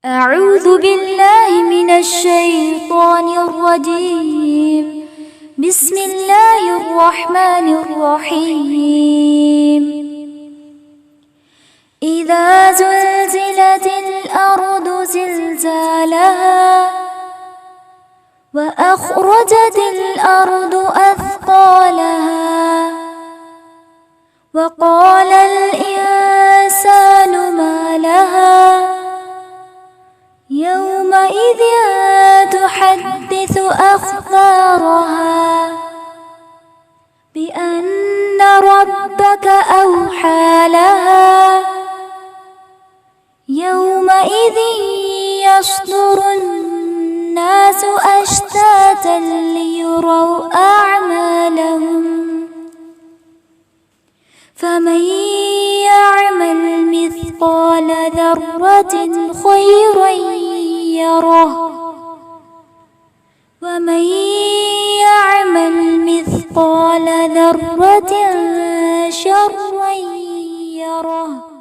أعوذ بالله من الشيطان الرجيم. بسم الله الرحمن الرحيم. إذا زلزلت الأرض زلزالها وأخرجت الأرض أثقالها وقال الإنسان ما لها يومئذ تحدث أخبارها بأن ربك أوحى لها يومئذ يصدر الناس أشتاتا ليروا أعمالهم فمن يعمل مثقال ذرة خيرا يره ومن يعمل مثقال ذرة شرا يره.